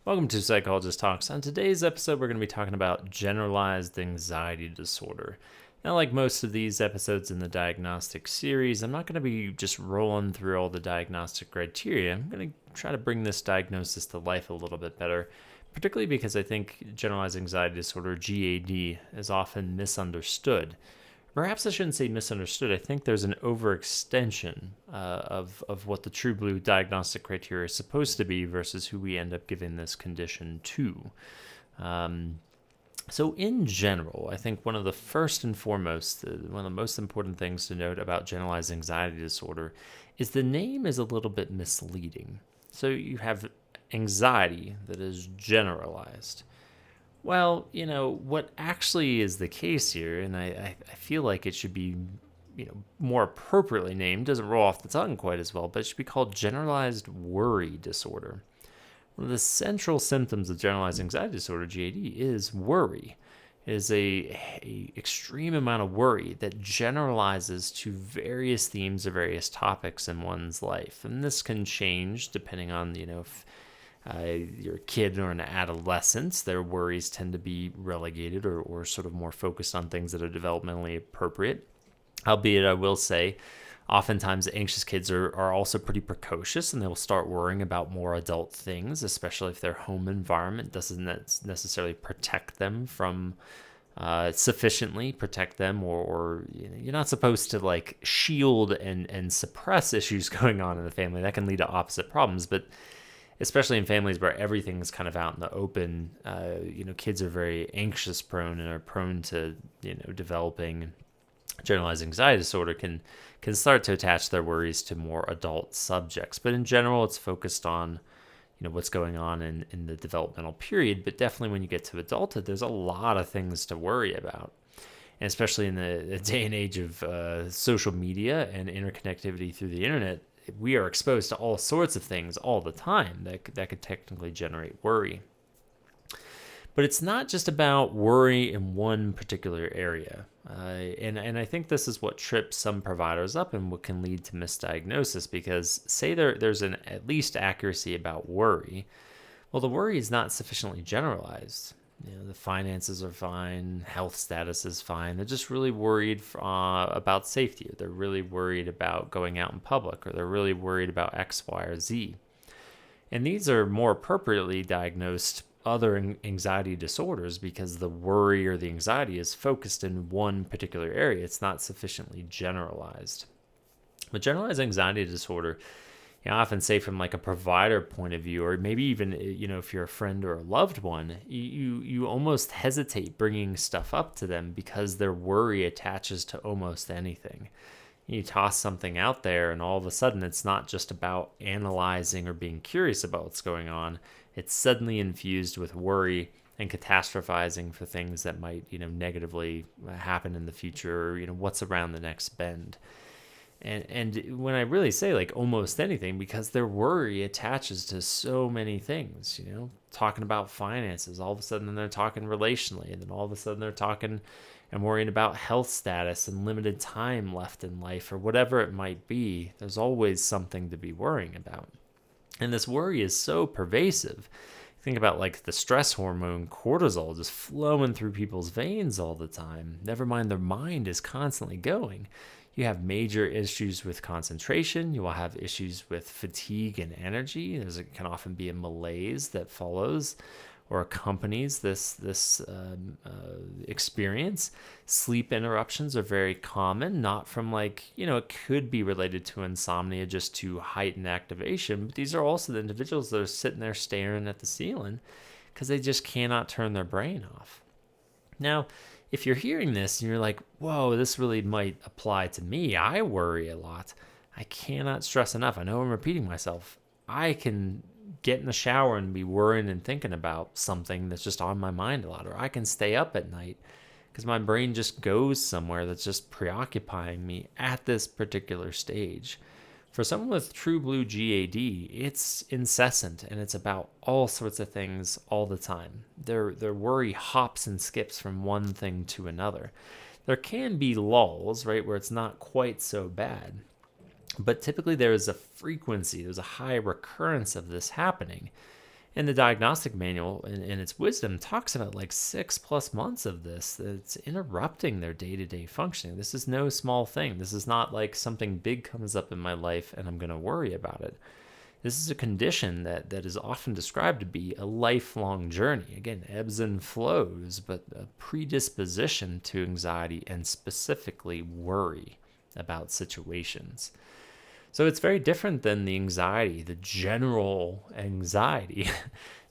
Welcome to Psychologist Talks. On today's episode, we're going to be talking about Generalized Anxiety Disorder. Now, like most of these episodes in the diagnostic series, I'm not going to be just rolling through all the diagnostic criteria. I'm going to try to bring this diagnosis to life a little bit better, particularly because I think Generalized Anxiety Disorder, GAD, is often misunderstood. Perhaps I shouldn't say misunderstood. I think there's an overextension of what the true blue diagnostic criteria is supposed to be versus who we end up giving this condition to. So in general, I think one of the first and foremost, one of the most important things to note about generalized anxiety disorder is the name is a little bit misleading. So you have anxiety that is generalized. Well, what actually is the case here, and I feel like it should be, more appropriately named, doesn't roll off the tongue quite as well, but it should be called generalized worry disorder. One of the central symptoms of generalized anxiety disorder, GAD, is worry. It is a extreme amount of worry that generalizes to various themes or various topics in one's life. And this can change depending on, if you're a kid or an adolescent, their worries tend to be relegated or sort of more focused on things that are developmentally appropriate. Albeit, I will say, oftentimes anxious kids are also pretty precocious and they'll start worrying about more adult things, especially if their home environment doesn't necessarily protect them from sufficiently protect them, or you're not supposed to like shield and suppress issues going on in the family. That can lead to opposite problems, but especially in families where everything's kind of out in the open, kids are very anxious prone and are prone to, developing generalized anxiety disorder can start to attach their worries to more adult subjects. But in general, it's focused on, what's going on in the developmental period. But definitely when you get to adulthood, there's a lot of things to worry about. And especially in the day and age of social media and interconnectivity through the internet, we are exposed to all sorts of things all the time that could technically generate worry. But it's not just about worry in one particular area. And I think this is what trips some providers up and what can lead to misdiagnosis, because say there's an at least accuracy about worry. Well, the worry is not sufficiently generalized. The finances are fine, health status is fine. They're just really worried about safety, or they're really worried about going out in public, or they're really worried about X, Y, or Z. And these are more appropriately diagnosed other anxiety disorders because the worry or the anxiety is focused in one particular area. It's not sufficiently generalized. But generalized anxiety disorder, I often say from like a provider point of view, or maybe even, if you're a friend or a loved one, you almost hesitate bringing stuff up to them because their worry attaches to almost anything. You toss something out there and all of a sudden it's not just about analyzing or being curious about what's going on. It's suddenly infused with worry and catastrophizing for things that might, negatively happen in the future, or, what's around the next bend. And when I really say like almost anything, because their worry attaches to so many things, talking about finances, all of a sudden they're talking relationally, and then all of a sudden they're talking and worrying about health status and limited time left in life, or whatever it might be. There's always something to be worrying about. And this worry is so pervasive. Think about like the stress hormone cortisol just flowing through people's veins all the time. Never mind, their mind is constantly going. You have major issues with concentration. You will have issues with fatigue and energy. There can often be a malaise that follows or accompanies this experience. Sleep interruptions are very common, not from it could be related to insomnia, just to heightened activation. But these are also the individuals that are sitting there staring at the ceiling because they just cannot turn their brain off. Now, if you're hearing this and you're like, whoa, this really might apply to me. I worry a lot. I cannot stress enough. I know I'm repeating myself. I can get in the shower and be worrying and thinking about something that's just on my mind a lot. Or I can stay up at night because my brain just goes somewhere that's just preoccupying me at this particular stage. For someone with true blue GAD, it's incessant and it's about all sorts of things all the time. Their worry hops and skips from one thing to another. There can be lulls, right, where it's not quite so bad. But typically there is a frequency, there's a high recurrence of this happening. And the diagnostic manual, in its wisdom, talks about like 6+ months of this that's interrupting their day-to-day functioning. This is no small thing. This is not like something big comes up in my life and I'm going to worry about it. This is a condition that is often described to be a lifelong journey. Again, ebbs and flows, but a predisposition to anxiety and specifically worry about situations. So it's very different than the anxiety, the general anxiety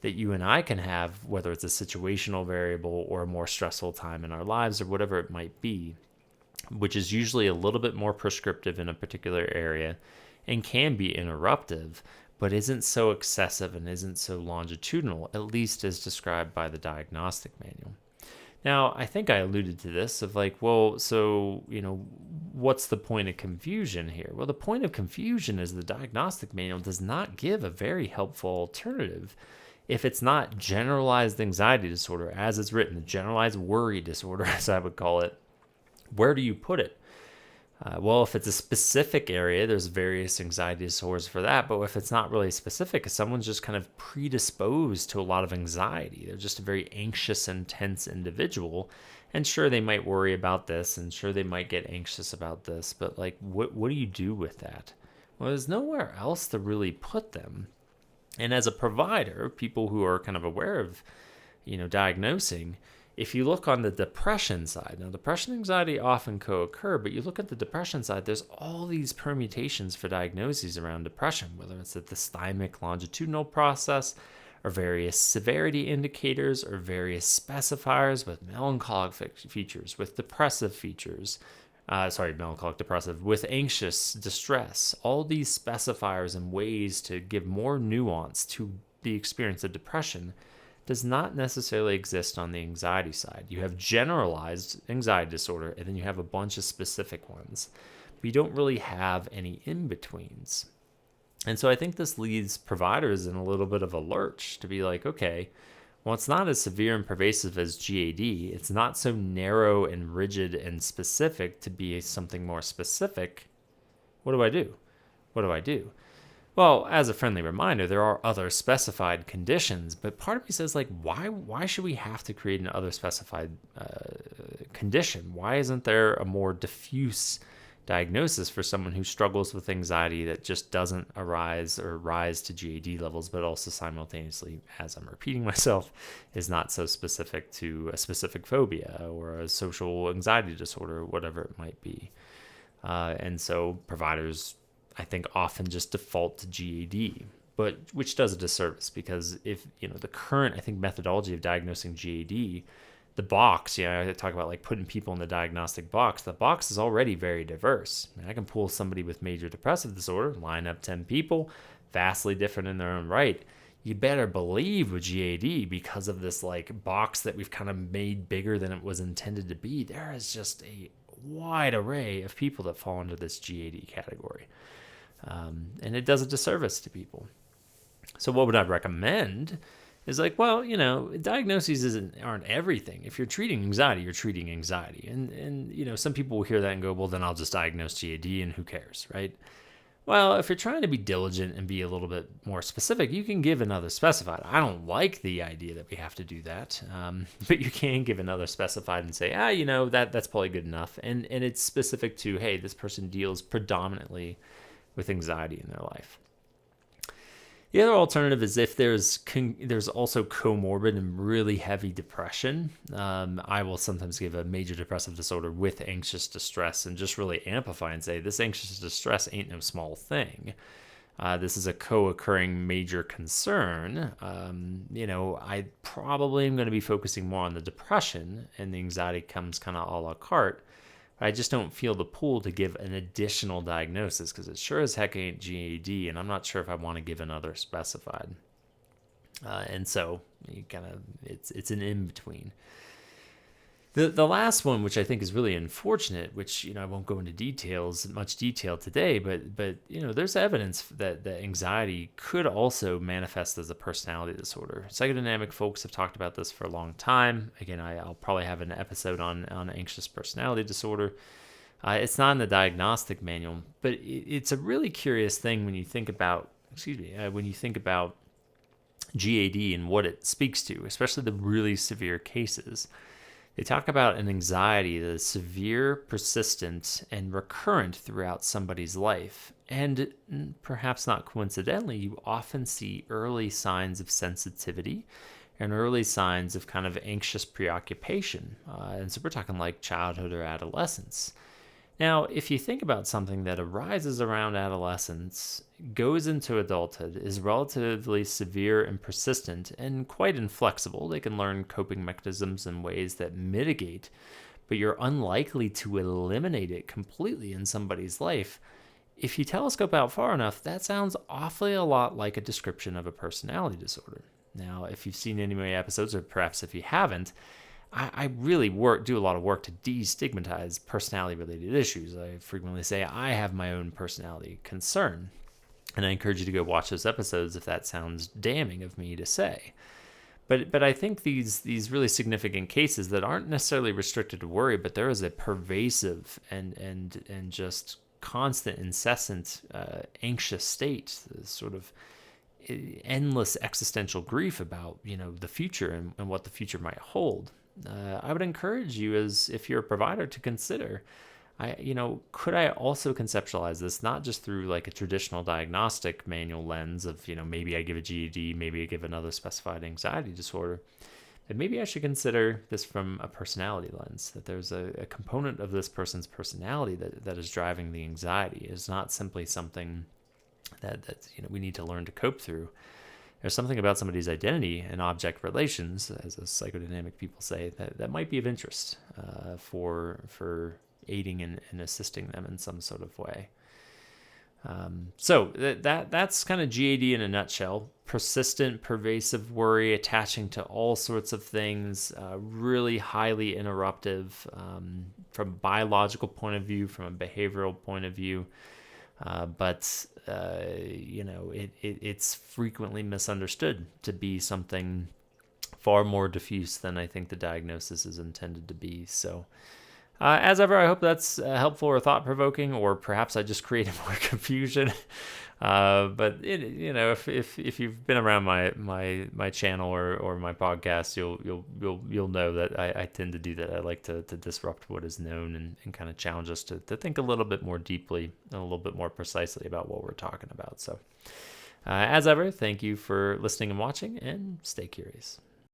that you and I can have, whether it's a situational variable or a more stressful time in our lives or whatever it might be, which is usually a little bit more prescriptive in a particular area and can be interruptive, but isn't so excessive and isn't so longitudinal, at least as described by the diagnostic manual. Now, I think I alluded to this of like, well, so, what's the point of confusion here? Well, the point of confusion is the diagnostic manual does not give a very helpful alternative if it's not generalized anxiety disorder, as it's written, the generalized worry disorder, as I would call it. Where do you put it? Well, if it's a specific area, there's various anxiety disorders for that. But if it's not really specific, if someone's just kind of predisposed to a lot of anxiety, they're just a very anxious, intense individual. And sure, they might worry about this, and sure, they might get anxious about this. But like, what do you do with that? Well, there's nowhere else to really put them. And as a provider, people who are kind of aware of, diagnosing, if you look on the depression side, now depression and anxiety often co-occur, but you look at the depression side, there's all these permutations for diagnoses around depression, whether it's the thymic longitudinal process or various severity indicators or various specifiers with melancholic features, with depressive features, melancholic depressive, with anxious distress, all these specifiers and ways to give more nuance to the experience of depression does not necessarily exist on the anxiety side. You have generalized anxiety disorder, and then you have a bunch of specific ones, but you don't really have any in-betweens. And so I think this leads providers in a little bit of a lurch to be like, okay, well, it's not as severe and pervasive as GAD. It's not so narrow and rigid and specific to be something more specific. What do I do? What do I do? Well, as a friendly reminder, there are other specified conditions, but part of me says, like, why should we have to create an other specified condition? Why isn't there a more diffuse diagnosis for someone who struggles with anxiety that just doesn't arise or rise to GAD levels, but also simultaneously, as I'm repeating myself, is not so specific to a specific phobia or a social anxiety disorder, or whatever it might be. And so providers, I think, often just default to GAD, but which does a disservice, because if, the current, I think, methodology of diagnosing GAD, the box, I talk about like putting people in the diagnostic box. The box is already very diverse. I can pull somebody with major depressive disorder, line up 10 people, vastly different in their own right. You better believe with GAD, because of this like box that we've kind of made bigger than it was intended to be, there is just a wide array of people that fall into this GAD category. And it does a disservice to people. So what would I recommend is like, well, diagnoses aren't everything. If you're treating anxiety, you're treating anxiety. And some people will hear that and go, well, then I'll just diagnose GAD and who cares, right? Well, if you're trying to be diligent and be a little bit more specific, you can give another specified. I don't like the idea that we have to do that, but you can give another specified and say, that's probably good enough. And it's specific to, hey, this person deals predominantly with anxiety in their life. The other alternative is if there's also comorbid and really heavy depression. I will sometimes give a major depressive disorder with anxious distress and just really amplify and say, this anxious distress ain't no small thing. This is a co-occurring major concern. I probably am going to be focusing more on the depression, and the anxiety comes kind of a la carte. I just don't feel the pull to give an additional diagnosis, because it sure as heck ain't GAD, and I'm not sure if I want to give another specified. And so it's an in-between. The last one, which I think is really unfortunate, which I won't go into much detail today, but there's evidence that anxiety could also manifest as a personality disorder. Psychodynamic folks have talked about this for a long time. Again, I'll probably have an episode on anxious personality disorder. It's not in the diagnostic manual, but it's a really curious thing when you think about GAD and what it speaks to, especially the really severe cases. They talk about an anxiety that is severe, persistent, and recurrent throughout somebody's life. And perhaps not coincidentally, you often see early signs of sensitivity and early signs of kind of anxious preoccupation. And so we're talking like childhood or adolescence. Now, if you think about something that arises around adolescence, goes into adulthood, is relatively severe and persistent, and quite inflexible, they can learn coping mechanisms in ways that mitigate, but you're unlikely to eliminate it completely in somebody's life. If you telescope out far enough, that sounds awfully a lot like a description of a personality disorder. Now, if you've seen any of my episodes, or perhaps if you haven't, I really do a lot of work to destigmatize personality-related issues. I frequently say I have my own personality concern, and I encourage you to go watch those episodes if that sounds damning of me to say. But I think these really significant cases that aren't necessarily restricted to worry, but there is a pervasive and just constant, incessant, anxious state, sort of endless existential grief about the future and what the future might hold. I would encourage you, as if you're a provider, to consider, could I also conceptualize this not just through like a traditional diagnostic manual lens of, maybe I give a GAD, maybe I give another specified anxiety disorder, but maybe I should consider this from a personality lens, that there's a component of this person's personality that is driving the anxiety. It's not simply something that we need to learn to cope through. There's something about somebody's identity and object relations, as psychodynamic people say, that might be of interest for aiding and assisting them in some sort of way. So that's kind of GAD in a nutshell. Persistent, pervasive worry attaching to all sorts of things, really highly interruptive from a biological point of view, from a behavioral point of view. But it's frequently misunderstood to be something far more diffuse than I think the diagnosis is intended to be. So, as ever, I hope that's helpful or thought-provoking, or perhaps I just created more confusion. But if you've been around my channel or my podcast, you'll know that I tend to do that. I like to disrupt what is known and kind of challenge us to think a little bit more deeply and a little bit more precisely about what we're talking about. So, as ever, thank you for listening and watching, and stay curious.